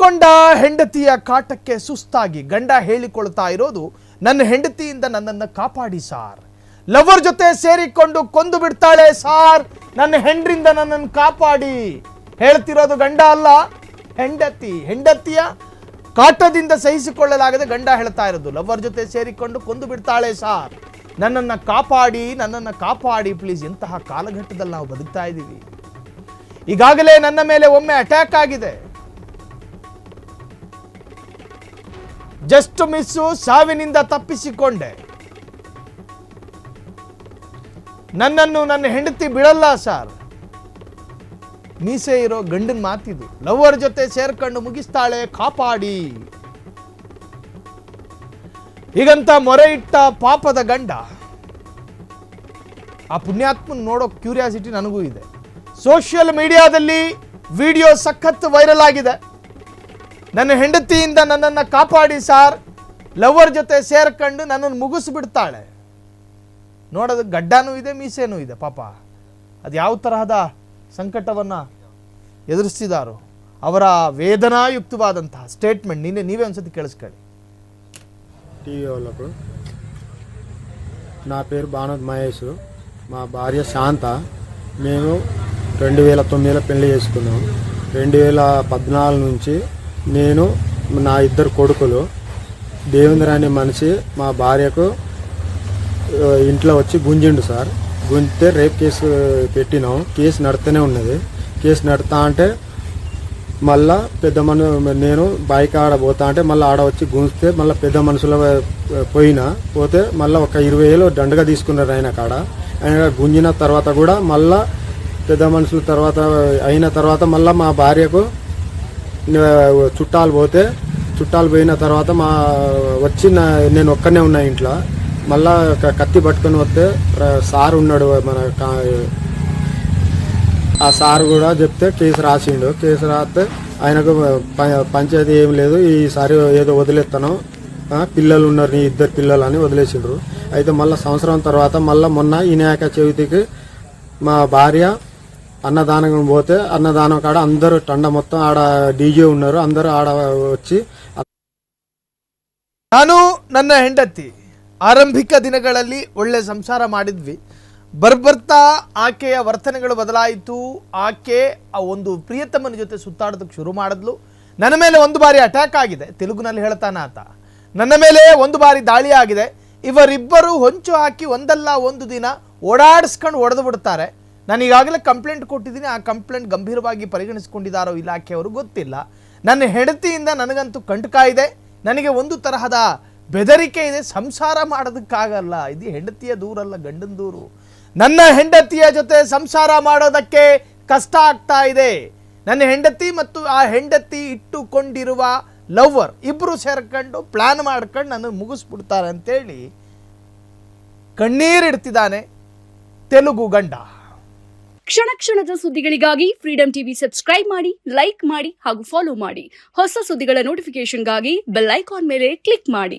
ತೀರಿಕೊಂಡ ಹೆಂಡತಿಯ ಕಾಟಕ್ಕೆ ಸುಸ್ತಾಗಿ ಗಂಡ ಹೇಳಿಕೊಳ್ತಾ ಇರೋದು, ನನ್ನ ಹೆಂಡತಿಯಿಂದ ನನ್ನನ್ನು ಕಾಪಾಡಿ ಸಾರ್. ಲವರ್ ಜೊತೆ ಸೇರಿಕೊಂಡು ಕೊಂದು ಬಿಡ್ತಾಳೆ ಸಾರ್, ನನ್ನ ಹೆಂಡ್ರಿಂದ ನನ್ನನ್ನು ಕಾಪಾಡಿ. ಹೇಳ್ತಿರೋದು ಗಂಡ ಅಲ್ಲ, ಹೆಂಡತಿ. ಹೆಂಡತಿಯ ಕಾಟದಿಂದ ಸಹಿಸಿಕೊಳ್ಳಲಾಗದೆ ಗಂಡ ಹೇಳ್ತಾ ಇರೋದು, ಲವರ್ ಜೊತೆ ಸೇರಿಕೊಂಡು ಕೊಂದು ಬಿಡ್ತಾಳೆ ಸಾರ್, ನನ್ನನ್ನು ಕಾಪಾಡಿ ಪ್ಲೀಸ್. ಎಂತಹ ಕಾಲಘಟ್ಟದಲ್ಲಿ ನಾವು ಬದುಕ್ತಾ ಇದ್ದೀವಿ. ಈಗಾಗಲೇ ನನ್ನ ಮೇಲೆ ಒಮ್ಮೆ ಅಟ್ಯಾಕ್ ಆಗಿದೆ. ಜಸ್ಟ್ ಮಿಸ್ಸು, ಸಾವಿನಿಂದ ತಪ್ಪಿಸಿಕೊಂಡೆ. ನನ್ನನ್ನು ನನ್ನ ಹೆಂಡತಿ ಬಿಡಲ್ಲ ಸರ್. ಮೀಸೆ ಇರೋ ಗಂಡನ ಮಾತಿದು. ಲವರ್ ಜೊತೆ ಸೇರ್ಕೊಂಡು ಮುಗಿಸ್ತಾಳೆ, ಕಾಪಾಡಿ. ಹೀಗಂತ ಮೊರೆ ಇಟ್ಟ ಪಾಪದ ಗಂಡ. ಆ ಪುಣ್ಯಾತ್ಮನ ನೋಡೋ ಕ್ಯೂರಿಯಾಸಿಟಿ ನನಗೂ ಇದೆ. ಸೋಷಿಯಲ್ ಮೀಡಿಯಾದಲ್ಲಿ ವಿಡಿಯೋ ಸಖತ್ ವೈರಲ್ ಆಗಿದೆ. ನನ್ನ ಹೆಂಡತಿಯಿಂದ ನನ್ನನ್ನು ಕಾಪಾಡಿ ಸಾರ್, ಲವರ್ ಜೊತೆ ಸೇರ್ಕೊಂಡು ನನ್ನನ್ನು ಮುಗಿಸ್ಬಿಡ್ತಾಳೆ. ನೋಡೋದು ಗಡ್ಡನೂ ಇದೆ, ಮೀಸೆನೂ ಇದೆ. ಪಾಪ ಅದು ಯಾವ ತರಹದ ಸಂಕಟವನ್ನು ಎದುರಿಸ್ತಿದ್ದಾರೋ, ಅವರ ವೇದನಾಯುಕ್ತವಾದಂತಹ ಸ್ಟೇಟ್ಮೆಂಟ್ ನೀವೇ ಒಂದ್ಸತಿ ಕೇಳಿಸ್ಕೊಳ್ಳಿ. టీవీ వాళ్ళకు నా పేరు బానోద్ మహేష్, మా భార్య శాంత. మేము 2009లో పెళ్లి చేసుకున్నాం. 2014 నుంచి నేను, నా ఇద్దరు కొడుకులు, దేవేంద్ర అనే మనిషి మా భార్యకు ఇంట్లో వచ్చి గుంజిండు సార్. గుంజితే రేప్ కేసు పెట్టినాం. కేసు నడుతూనే ఉన్నది. కేసు నడుతా అంటే మళ్ళా నేను బైక్ ఆడ పోతా అంటే మళ్ళీ ఆడ వచ్చి గుంజితే మళ్ళీ పెద్ద మనుషుల పోతే మళ్ళీ ఒక 20,000 దండగా తీసుకున్నారు ఆయన కాడ. ఆయన గుంజిన తర్వాత కూడా మళ్ళా పెద్ద మనుషుల తర్వాత అయిన తర్వాత మళ్ళీ మా భార్యకు చుట్టాలు పోయిన తర్వాత వచ్చి నేను ఒక్కనే ఉన్నా ఇంట్లో. మళ్ళా కత్తి పట్టుకొని వస్తే సార్ ఉన్నాడు, ఆ సార్ కూడా చెప్తే కేసు రాసిండు. కేసు రాస్తే ఆయనకు పంచాయతీ ఏం లేదు, ఈసారి ఏదో వదిలేస్తాను, పిల్లలు ఉన్నారు, నీ 2 పిల్లలు అని వదిలేసిండ్రు. అయితే మళ్ళీ సంవత్సరం తర్వాత మళ్ళీ మొన్న వినాయక చవితికి మా భార్య అన్నదానం పోతే అన్నదానం కాడ అందరూ టండ మొత్తం ఆడ డీజే ఉన్నారు, అందరూ ఆడ వచ్చి. ನಾನು ನನ್ನ ಹೆಂಡತಿ ಆರಂಭಿಕ ದಿನಗಳಲ್ಲಿ ಒಳ್ಳೆ ಸಂಸಾರ ಮಾಡಿದ್ವಿ. ಬರ್ಬರ್ತಾ ಆಕೆಯ ವರ್ತನೆಗಳು ಬದಲಾಯಿತು. ಆಕೆ ಆ ಒಂದು ಪ್ರಿಯತಮನ ಜೊತೆ ಸುತ್ತಾಡೋದಕ್ಕೆ ಶುರು ಮಾಡಿದ್ಲು. ನನ್ನ ಮೇಲೆ ಒಂದು ಬಾರಿ ಅಟ್ಯಾಕ್ ಆಗಿದೆ, ತೆಲುಗುನಲ್ಲಿ ಹೇಳ್ತಾನ ಆತ. ನನ್ನ ಮೇಲೆ ಒಂದು ಬಾರಿ ದಾಳಿ ಆಗಿದೆ. ಇವರಿಬ್ಬರು ಹೊಂಚು ಹಾಕಿ ಒಂದಲ್ಲ ಒಂದು ದಿನ ಓಡಾಡಿಸ್ಕೊಂಡು ಹೊಡೆದು ಬಿಡ್ತಾರೆ. ನಾನು ಈಗಾಗಲೇ ಕಂಪ್ಲೇಂಟ್ ಕೊಟ್ಟಿದ್ದೀನಿ. ಆ ಕಂಪ್ಲೇಂಟ್ ಗಂಭೀರವಾಗಿ ಪರಿಗಣಿಸಿಕೊಂಡಿದ್ದಾರೋ ಇಲಾಖೆಯವರು ಗೊತ್ತಿಲ್ಲ. ನನ್ನ ಹೆಂಡತಿಯಿಂದ ನನಗಂತೂ ಕಂಟಕ ಇದೆ, ನನಗೆ ಒಂದು ತರಹದ ಬೆದರಿಕೆ ಇದೆ. ಸಂಸಾರ ಮಾಡೋದಕ್ಕಾಗಲ್ಲ. ಇದು ಹೆಂಡತಿಯ ದೂರಲ್ಲ, ಗಂಡನ ದೂರು. ನನ್ನ ಹೆಂಡತಿಯ ಜೊತೆ ಸಂಸಾರ ಮಾಡೋದಕ್ಕೆ ಕಷ್ಟ ಆಗ್ತಾ ಇದೆ. ನನ್ನ ಹೆಂಡತಿ ಮತ್ತು ಆ ಹೆಂಡತಿ ಇಟ್ಟುಕೊಂಡಿರುವ ಲವ್ವರ್ ಇಬ್ಬರು ಸೇರ್ಕೊಂಡು ಪ್ಲಾನ್ ಮಾಡ್ಕೊಂಡು ನನ್ನ ಮುಗಿಸ್ಬಿಡ್ತಾರೆ ಅಂತೇಳಿ ಕಣ್ಣೀರಿಡ್ತಿದ್ದಾನೆ ತೆಲುಗು ಗಂಡ. ಕ್ಷಣ ಕ್ಷಣದ ಸುದ್ದಿಗಳಿಗಾಗಿ ಫ್ರೀಡಂ ಟಿವಿ ಸಬ್ಸ್ಕ್ರೈಬ್ ಮಾಡಿ, ಲೈಕ್ ಮಾಡಿ ಹಾಗೂ ಫಾಲೋ ಮಾಡಿ. ಹೊಸ ಸುದ್ದಿಗಳ ನೋಟಿಫಿಕೇಶನ್ಗಾಗಿ ಬೆಲ್ ಐಕಾನ್ ಮೇಲೆ ಕ್ಲಿಕ್ ಮಾಡಿ.